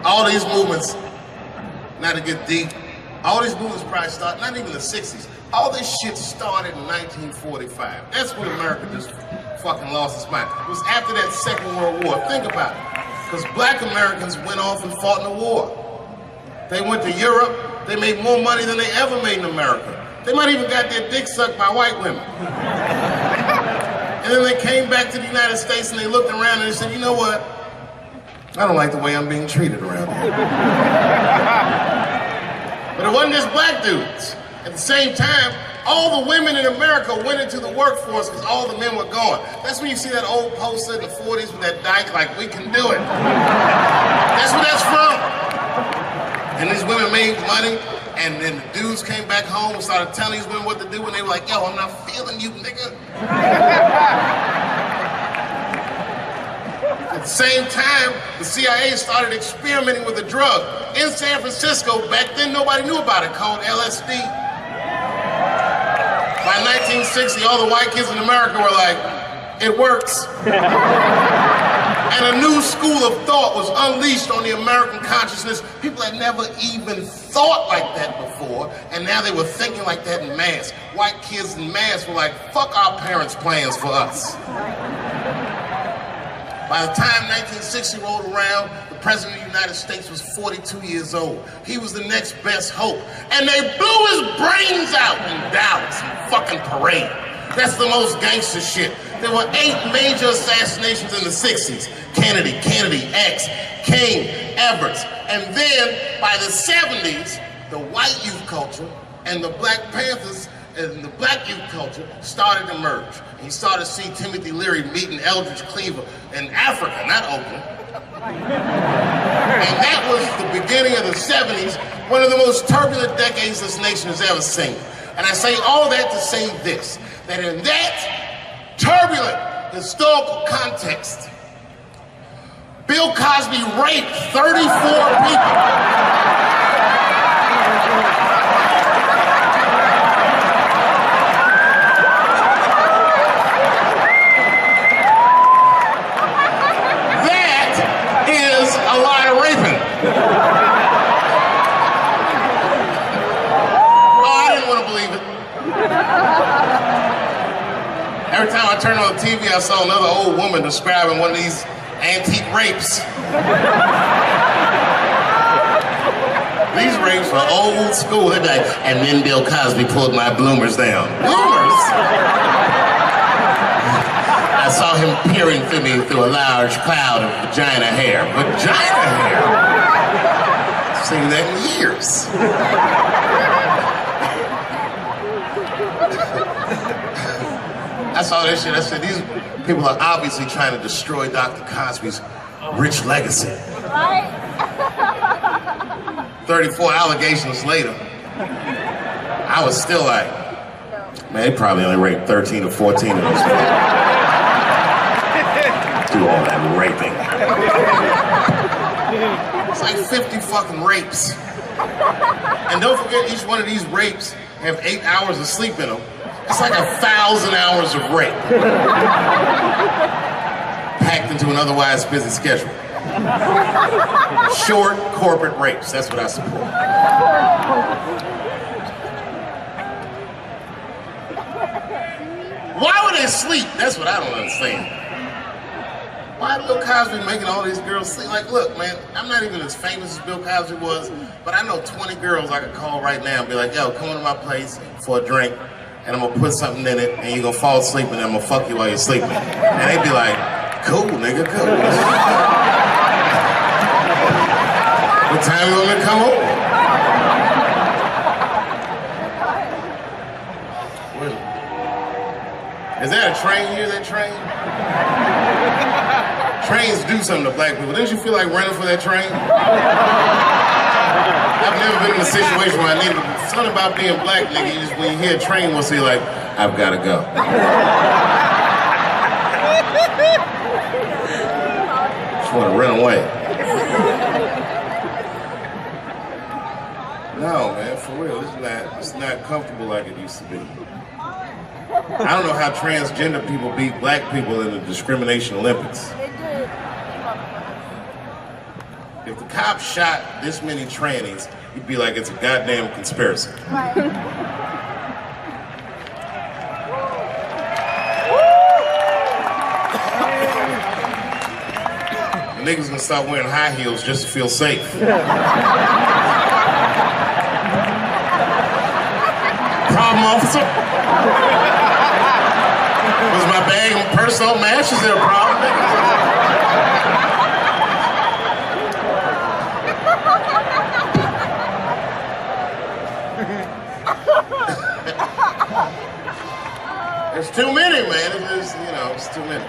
all these movements, not to get deep, all these movements probably started, not even the 60s. All this shit started in 1945. That's when America just fucking lost its mind. It was after that Second World War. Think about it. Because black Americans went off and fought in the war. They went to Europe. They made more money than they ever made in America. They might even got their dick sucked by white women. And then they came back to the United States and they looked around and they said, you know what? I don't like the way I'm being treated around here. But it wasn't just black dudes. At the same time, all the women in America went into the workforce because all the men were gone. That's when you see that old poster in the 40s with that dyke, like, we can do it. That's where that's from. And these women made money, and then the dudes came back home and started telling these women what to do, and they were like, yo, I'm not feeling you, nigga. At the same time, the CIA started experimenting with a drug in San Francisco. Back then, nobody knew about it, called LSD. By 1960, all the white kids in America were like, it works. And a new school of thought was unleashed on the American consciousness. People had never even thought like that before, and now they were thinking like that in mass. White kids in mass were like, fuck our parents' plans for us. By the time 1960 rolled around, the President of the United States was 42 years old. He was the next best hope. And they blew his brains out in Dallas, in fucking parade. That's the most gangster shit. There were 8 major assassinations in the 60s. Kennedy, X, King, Everett. And then, by the 70s, the white youth culture and the Black Panthers and the black youth culture started to merge. And you started to see Timothy Leary meeting Eldridge Cleaver in Africa, not Oakland. And that was the beginning of the 70s, one of the most turbulent decades this nation has ever seen. And I say all that to say this, that in that turbulent historical context, Bill Cosby raped 34 people. Every time I turned on the TV, I saw another old woman describing one of these antique rapes. These rapes were old school. They'd be like, and then Bill Cosby pulled my bloomers down. Bloomers? I saw him peering through me through a large cloud of vagina hair. Vagina hair? I've seen that in years. I saw that shit. I said, these people are obviously trying to destroy Dr. Cosby's rich legacy. Right? 34 allegations later, I was still like, man, they probably only raped 13 or 14 of those people. Do all that raping. It's like 50 fucking rapes. And don't forget, each one of these rapes have 8 hours of sleep in them. It's like 1,000 hours of rape. Packed into an otherwise busy schedule. Short corporate rapes, that's what I support. Why would they sleep? That's what I don't understand. Why is Bill Cosby making all these girls sleep? Like, look, man, I'm not even as famous as Bill Cosby was, but I know 20 girls I could call right now and be like, yo, come to my place for a drink, and I'm gonna put something in it, and you're gonna fall asleep, and I'm gonna fuck you while you're sleeping. And they'd be like, cool, nigga, cool. What time you want me to come over? Is that a train here, that train? Trains do something to black people. Didn't you feel like running for that train? I've never been in a situation where I needed something about being black, nigga. You just, when you hear a train whistle, you're like, I've got to go. Just want to run away. No, man, for real, it's not comfortable like it used to be. I don't know how transgender people beat black people in the discrimination Olympics. if the cops shot this many trannies, you'd be like, it's a goddamn conspiracy. Right. The niggas gonna start wearing high heels just to feel safe. Problem, officer? Was my bag and purse all matched? Is there a problem? There's too many, man. It's too many.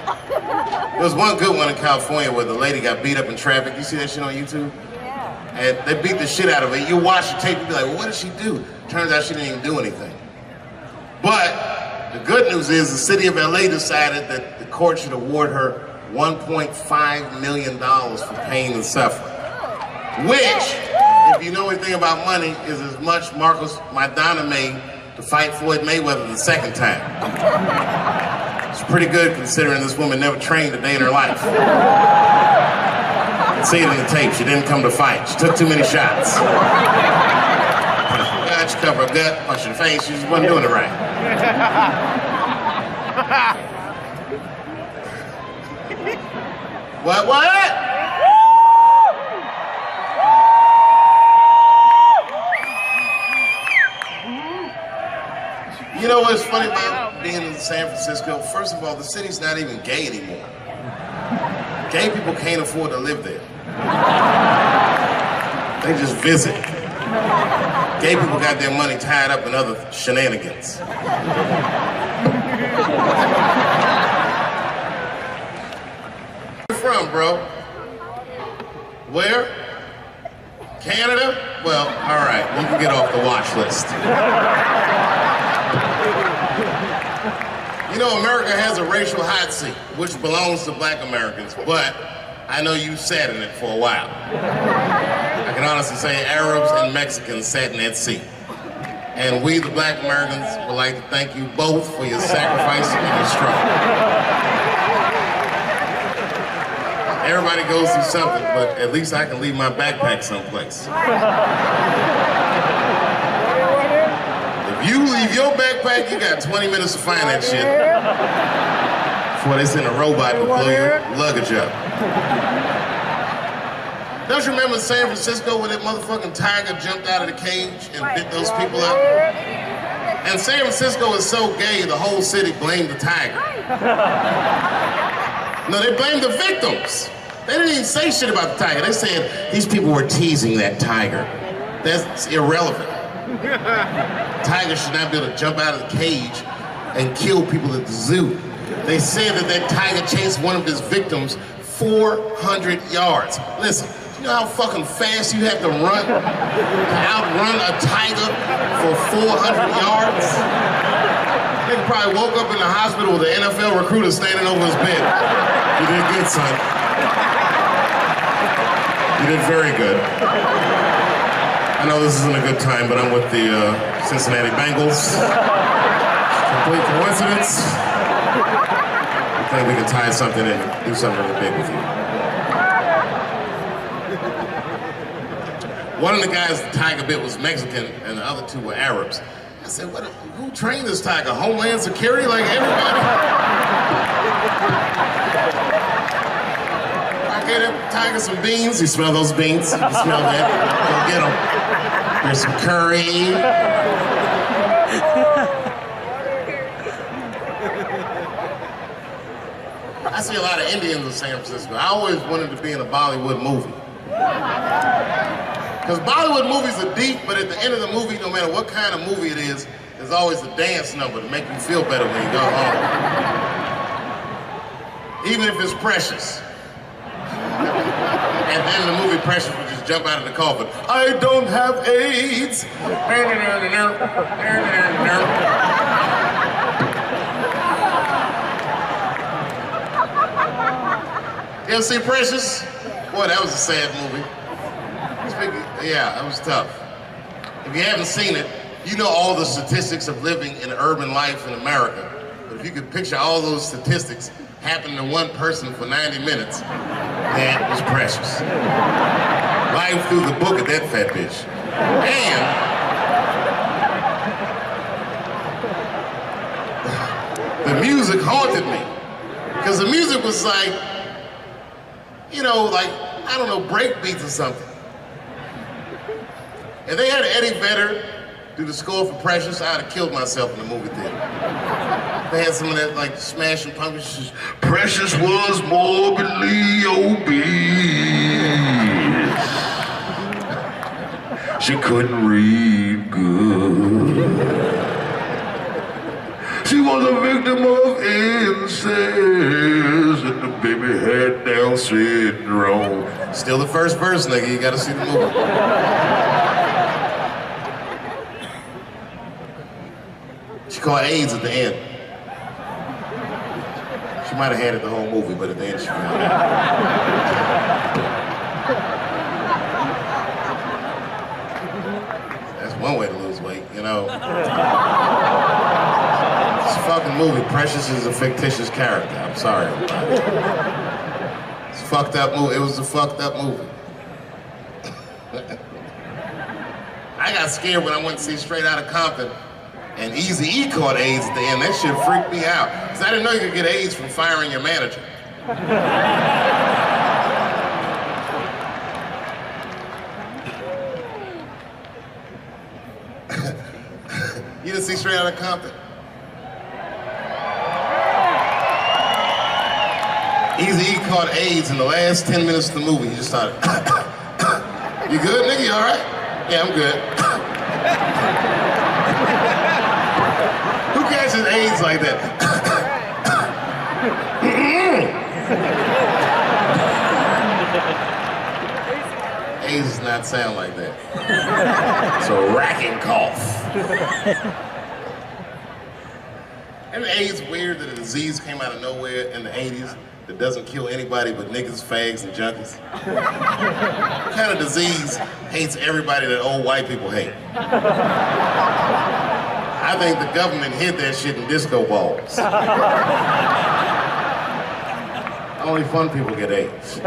There was one good one in California where the lady got beat up in traffic. You see that shit on YouTube? Yeah. And they beat the shit out of her. You watch the tape, you be like, well, what did she do? Turns out she didn't even do anything. But the good news is the city of LA decided that the court should award her $1.5 million for pain and suffering. Which, if you know anything about money, is as much Marcus Maidana made to fight Floyd Mayweather the second time. It's pretty good considering this woman never trained a day in her life. You can see it in the tape, she didn't come to fight. She took too many shots. She covered her gut, punched her face, she just wasn't doing it right. What? You know what's funny about being in San Francisco? First of all, the city's not even gay anymore. Gay people can't afford to live there. They just visit. Gay people got their money tied up in other shenanigans. Where you from, bro? Where? Canada? Well, all right, you can get off the watch list. You know, America has a racial hot seat, which belongs to black Americans, but I know you sat in it for a while. I can honestly say Arabs and Mexicans sat in that seat. And we, the black Americans, would like to thank you both for your sacrifice and your struggle. Everybody goes through something, but at least I can leave my backpack someplace. If you leave your backpack, you got 20 minutes to find that shit before they send a robot to blow your luggage up. Don't you remember San Francisco where that motherfucking tiger jumped out of the cage and bit those people up? And San Francisco is so gay, the whole city blamed the tiger. No, they blamed the victims. They didn't even say shit about the tiger. They said these people were teasing that tiger. That's irrelevant. Tiger should not be able to jump out of the cage and kill people at the zoo. They said that that tiger chased one of his victims 400 yards. Listen, you know how fucking fast you have to run to outrun a tiger for 400 yards? Nigga probably woke up in the hospital with an NFL recruiter standing over his bed. You did good, son. You did very good. I know this isn't a good time, but I'm with the Cincinnati Bengals. Complete coincidence. I think we can tie something in and do something really big with you. One of the guys the tiger bit was Mexican, and the other two were Arabs. I said, who trained this tiger? Homeland Security, like everybody? I gave that tiger some beans. You smell those beans? You can smell that. Go get them. There's some curry. I see a lot of Indians in San Francisco. I always wanted to be in a Bollywood movie. Because Bollywood movies are deep, but at the end of the movie, no matter what kind of movie it is, there's always a dance number to make you feel better when you go home. Even if it's Precious. At the end of the movie, Precious would just jump out of the coffin. I don't have AIDS. You ever see Precious? Boy, that was a sad movie. Yeah, that was tough. If you haven't seen it, you know all the statistics of living in urban life in America. But if you could picture all those statistics happening to one person for 90 minutes, that was Precious. Life through the book of that fat bitch. And the music haunted me. Because the music was like, you know, like, I don't know, break beats or something. If they had Eddie Vedder do the score for Precious, I'd have killed myself in the movie theater. They had some of that, like, Smashing Pumpkins. Precious was morbidly obese. She couldn't read good. She was a victim of incest, and the baby had Down syndrome. Still the first verse, nigga. You gotta see the movie. She caught AIDS at the end. She might have had it the whole movie, but at the end she found it. That's one way to lose weight, you know. It's a fucking movie. Precious is a fictitious character. I'm sorry. It's a fucked up movie. It was a fucked up movie. I got scared when I went to see Straight Outta Compton. And Eazy-E caught AIDS at the end. That shit freaked me out. Because I didn't know you could get AIDS from firing your manager. You didn't see Straight Outta Compton? Eazy-E caught AIDS in the last 10 minutes of the movie. He just started, you good, nigga? You all right? Yeah, I'm good. Who catches AIDS like that? AIDS does not sound like that. It's a racking cough. And AIDS weird that a disease came out of nowhere in the 80s that doesn't kill anybody but niggas, fags, and junkies? What kind of disease hates everybody that old white people hate? I think the government hid that shit in disco balls. Only fun people get AIDS.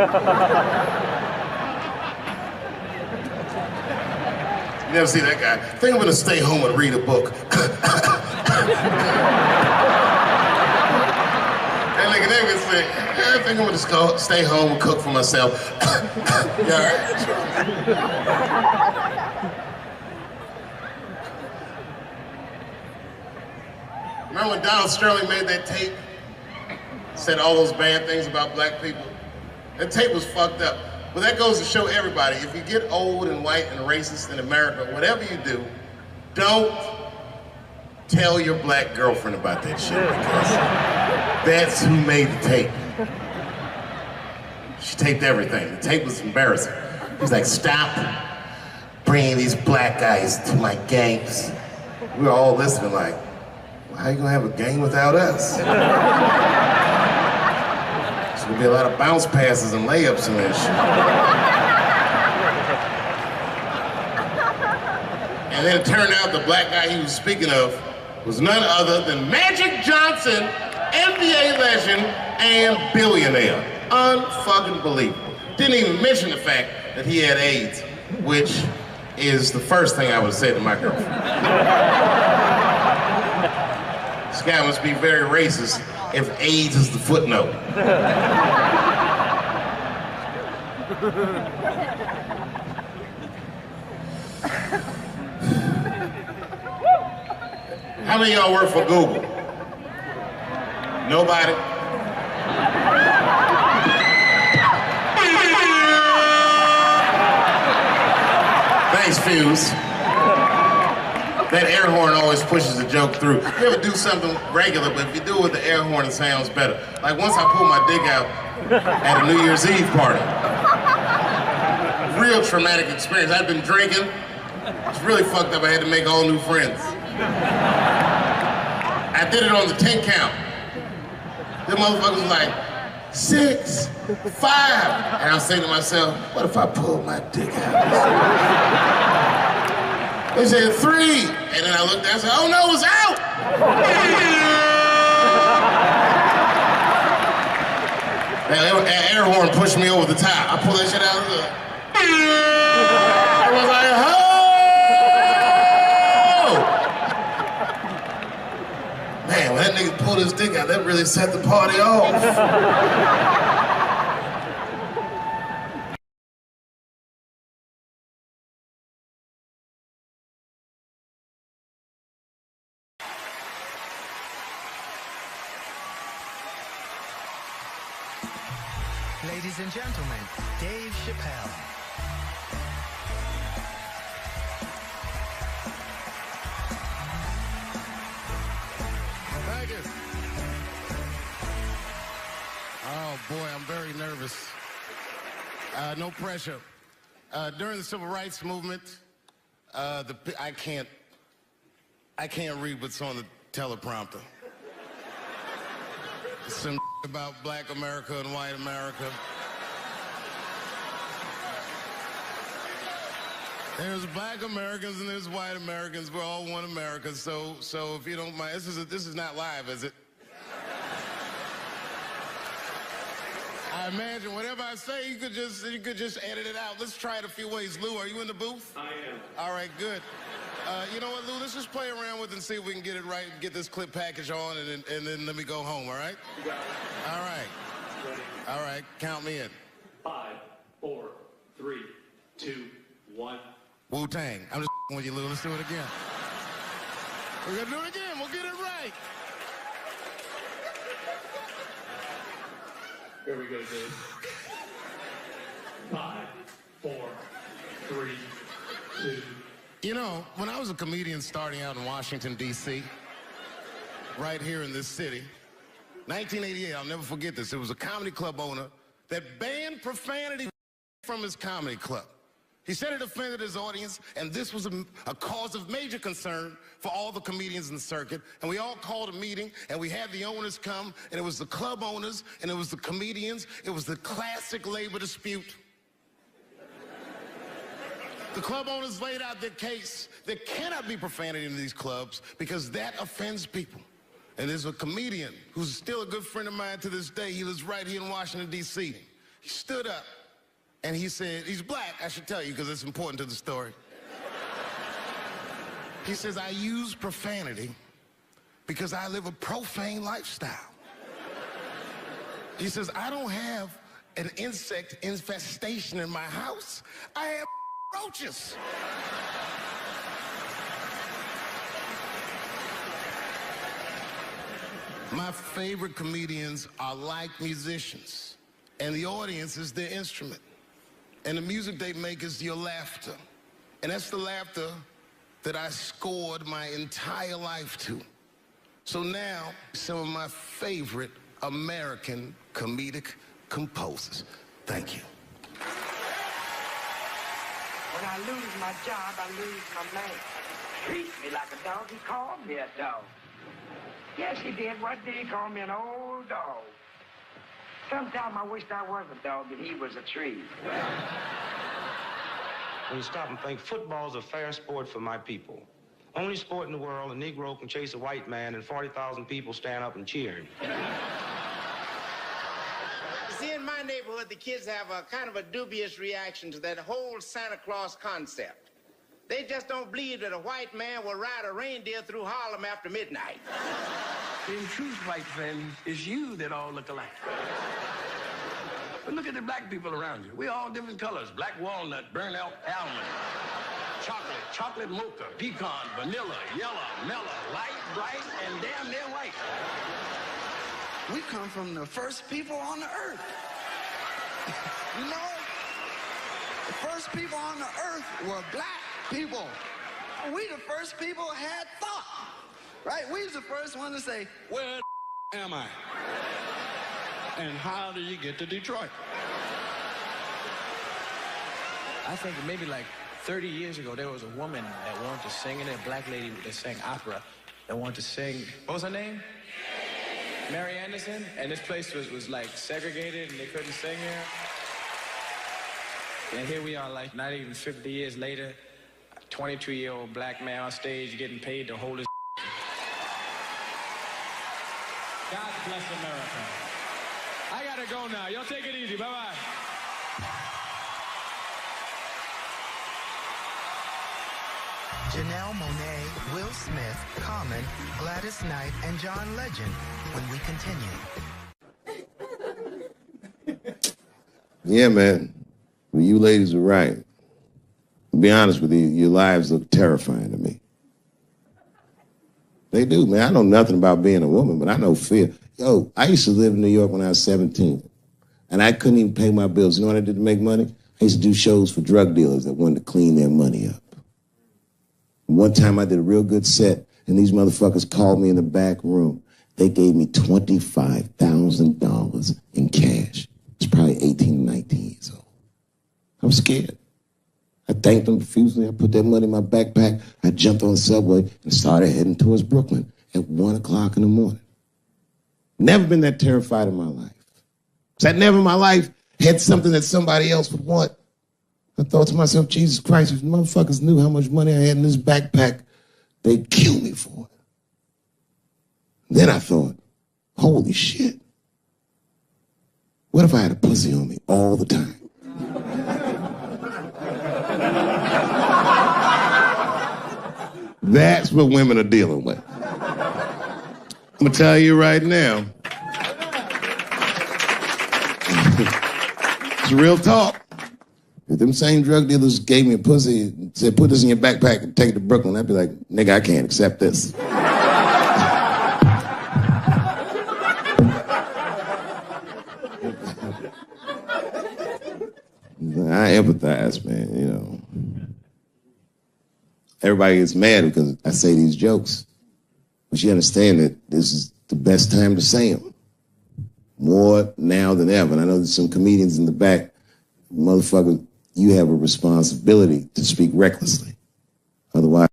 You never see that guy? I think I'm gonna stay home and read a book. That nigga never say, I think I'm gonna stay home and cook for myself. You all right? Remember when Donald Sterling made that tape? Said all those bad things about black people? That tape was fucked up. But that goes to show everybody, if you get old and white and racist in America, whatever you do, don't tell your black girlfriend about that shit, because that's who made the tape. She taped everything. The tape was embarrassing. He was like, stop bringing these black guys to my games. We were all listening like, well, how you gonna have a game without us? There's gonna be a lot of bounce passes and layups in that shit. And then it turned out the black guy he was speaking of was none other than Magic Johnson, NBA legend and billionaire. Unfucking believable. Didn't even mention the fact that he had AIDS, which is the first thing I would say to my girlfriend. This guy must be very racist if AIDS is the footnote. How many of y'all work for Google? Nobody? Thanks, Fuse. That air horn always pushes the joke through. You ever do something regular, but if you do it with the air horn, it sounds better. Like once I pulled my dick out at a New Year's Eve party. Real traumatic experience. I'd been drinking. It's really fucked up. I had to make all new friends. I did it on the 10 count. The motherfuckers was like, 6, 5. And I was saying to myself, what if I pulled my dick out? They said 3. And then I looked down and said, oh no, it's out! That air horn pushed me over the top. I pulled that shit out. I was like, oh! Man, when that nigga pulled his dick out, that really set the party off. Ladies and gentlemen, Dave Chappelle. Thank you. Oh boy, I'm very nervous. No pressure. During the Civil Rights Movement, I can't read what's on the teleprompter. Some about black America and white America. There's black Americans and there's white Americans. We're all one America. So if you don't mind, this is not live, is it? I imagine whatever I say, you could just edit it out. Let's try it a few ways. Lou, are you in the booth? I am. All right, good. You know what, Lou? Let's just play around with it and see if we can get it right, get this clip package on, and then let me go home, all right? You got it. All right. Ready? All right, count me in. 5, 4, 3, 2, 1. Wu-Tang. I'm just with you, Lou. Let's do it again. We're going to do it again. We'll get it right. Here we go, Dave. 5, 4, 3, 2. You know, when I was a comedian starting out in Washington, D.C., right here in this city, 1988, I'll never forget this. It was a comedy club owner that banned profanity from his comedy club. He said it offended his audience, and this was a cause of major concern for all the comedians in the circuit. And we all called a meeting, and we had the owners come, and it was the club owners, and it was the comedians. It was the classic labor dispute. The club owners laid out their case. There cannot be profanity in these clubs because that offends people. And there's a comedian who's still a good friend of mine to this day. He lives right here in Washington, D.C. He stood up and he said, he's black, I should tell you, because it's important to the story. He says, I use profanity because I live a profane lifestyle. He says, I don't have an insect infestation in my house. I have roaches. My favorite comedians are like musicians, and the audience is their instrument. And the music they make is your laughter. And that's the laughter that I scored my entire life to. So now, some of my favorite American comedic composers. Thank you. When I lose my job, I lose my man. Treat me like a dog, he called me a dog. Yes, he did. What did he call me? An old dog. Sometimes I wished I was a dog and he was a tree. When you stop and think, football's a fair sport for my people. Only sport in the world a Negro can chase a white man and 40,000 people stand up and cheer him. See, in my neighborhood, the kids have a kind of a dubious reaction to that whole Santa Claus concept. They just don't believe that a white man will ride a reindeer through Harlem after midnight. In truth, white friend, it's you that all look alike. But look at the black people around you. We're all different colors. Black walnut, burnt almond, chocolate mocha, pecan, vanilla, yellow, mellow, light, bright, and damn near white. We come from the first people on the earth. You know, the first people on the earth were black people. We the first people had thought, right? We was the first one to say, where the am I? And how do you get to Detroit? I think maybe like 30 years ago, there was a woman that wanted to sing in there, a black lady that sang opera, that wanted to sing, what was her name? Mary Anderson, and this place was like segregated and they couldn't sing here. And here we are, like not even 50 years later, a 22-year-old black man on stage getting paid to hold his God bless America. I gotta go now. Y'all take it easy. Bye-bye. Janelle Monáe, Will Smith, Common, Gladys Knight, and John Legend when we continue. Yeah, man. Well, you ladies are right. To be honest with you, your lives look terrifying to me. They do, man. I know nothing about being a woman, but I know fear. Yo, I used to live in New York when I was 17, and I couldn't even pay my bills. You know what I did to make money? I used to do shows for drug dealers that wanted to clean their money up. And one time I did a real good set, and these motherfuckers called me in the back room. They gave me $25,000 in cash. It's probably 18, 19 years old. I'm scared. I thanked them profusely. I put that money in my backpack. I jumped on the subway and started heading towards Brooklyn at 1 o'clock in the morning. Never been that terrified in my life. Because I never in my life had something that somebody else would want. I thought to myself, Jesus Christ, if motherfuckers knew how much money I had in this backpack, they'd kill me for it. Then I thought, holy shit. What if I had a pussy on me all the time? That's what women are dealing with. I'm gonna tell you right now. It's real talk. If them same drug dealers gave me a pussy and said, put this in your backpack and take it to Brooklyn, I'd be like, nigga, I can't accept this. I empathize, man, you know. Everybody gets mad because I say these jokes. But you understand that this is the best time to say them. More now than ever. And I know there's some comedians in the back. Motherfucker, you have a responsibility to speak recklessly. Otherwise.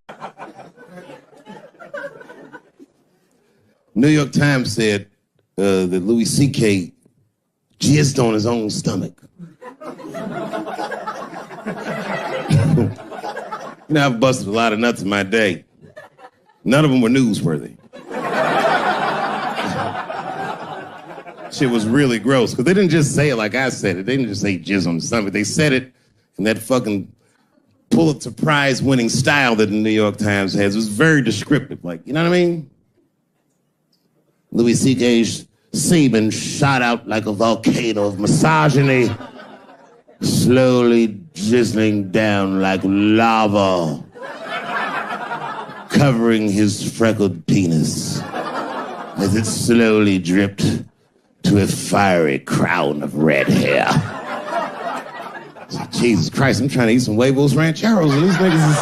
New York Times said that Louis C.K. jizzed on his own stomach. You know, I've busted a lot of nuts in my day. None of them were newsworthy. Shit was really gross, because they didn't just say it like I said it. They didn't just say jizz on the stomach. They said it in that fucking Pulitzer Prize-winning style that the New York Times has. It was very descriptive, like, you know what I mean? Louis C.K.'s semen shot out like a volcano of misogyny, slowly drizzling down like lava, covering his freckled penis as it slowly dripped to a fiery crown of red hair. Jesus Christ, I'm trying to eat some huevos rancheros and these niggas is...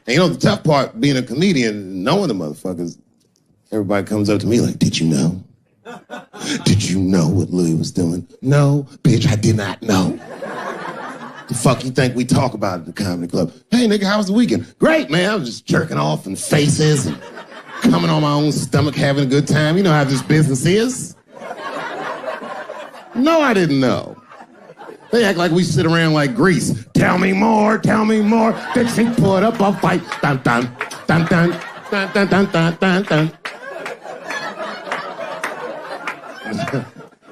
And you know, the tough part, being a comedian, knowing the motherfuckers, everybody comes up to me like, did you know? Did you know what Louis was doing? No, bitch, I did not know. The fuck you think we talk about at the comedy club? Hey, nigga, how was the weekend? Great, man. I was just jerking off in faces and coming on my own stomach, having a good time. You know how this business is. No, I didn't know. They act like we sit around like Grease. Tell me more, Dixie, put up a fight. Dun, dun, dun, dun, dun, dun, dun, dun, dun, dun.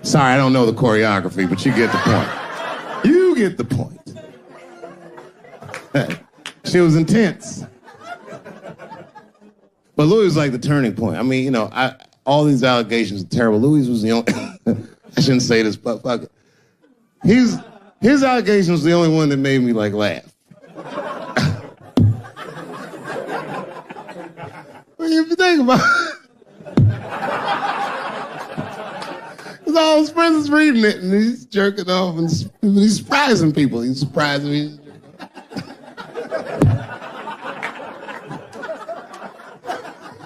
Sorry, I don't know the choreography, but you get the point. You get the point. She was intense. But Louis was like the turning point. I mean, you know, all these allegations are terrible. Louis was the only... I shouldn't say this, but fuck it. His allegation was the only one that made me, like, laugh. Well, if you think about it, because all his friends is reading it, and he's jerking off, and he's surprising people. He's surprising me.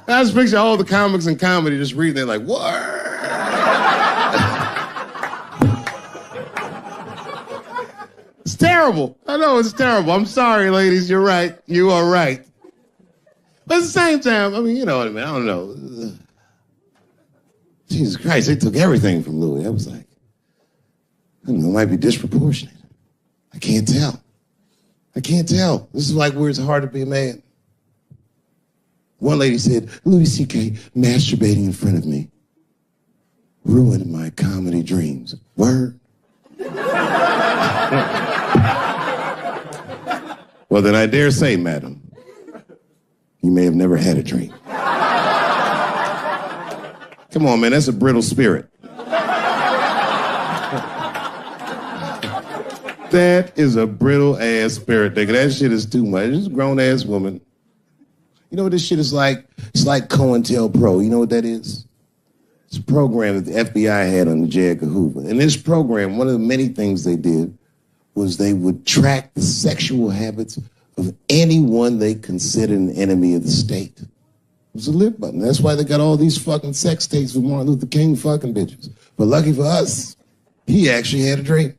I just picture all the comics in comedy just reading it like, what? It's terrible. I know it's terrible. I'm sorry, ladies. You're right. You are right. But at the same time, I mean, you know what I mean? I don't know. Jesus Christ, they took everything from Louis. I was like, I don't know, it might be disproportionate. I can't tell. I can't tell. This is like where it's hard to be a man. One lady said, Louis C.K. masturbating in front of me. ruined my comedy dreams. Word? Well, then I dare say, madam, you may have never had a dream. Come on, man, that's a brittle spirit. That is a brittle-ass spirit, nigga. That shit is too much. This is a grown-ass woman. You know what this shit is like? It's like COINTELPRO. You know what that is? It's a program that the FBI had on J. Edgar Hoover. In this program, one of the many things they did was they would track the sexual habits of anyone they considered an enemy of the state. It was a lip button. That's why they got all these fucking sex tapes with Martin Luther King fucking bitches. But lucky for us, he actually had a dream.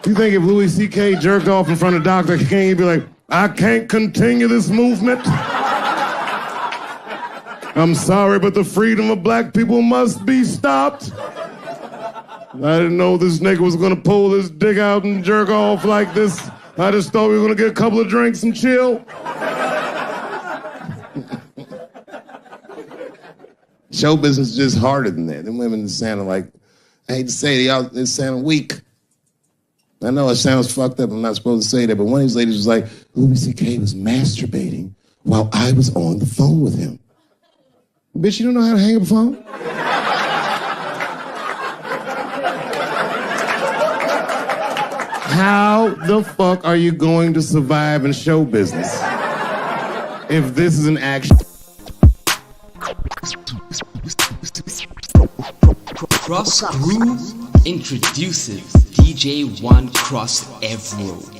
You think if Louis C.K. jerked off in front of Dr. King, he'd be like, I can't continue this movement. I'm sorry, but the freedom of black people must be stopped. I didn't know this nigga was gonna pull his dick out and jerk off like this. I just thought we were gonna get a couple of drinks and chill. Show business is just harder than that. Them women sounding like, I hate to say it, they sound weak. I know it sounds fucked up, I'm not supposed to say that, but one of these ladies was like, Louis C.K. was masturbating while I was on the phone with him. Bitch, you don't know how to hang up a phone? How the fuck are you going to survive in show business if this is an action? Cross Groove introduces DJ One Cross Evro.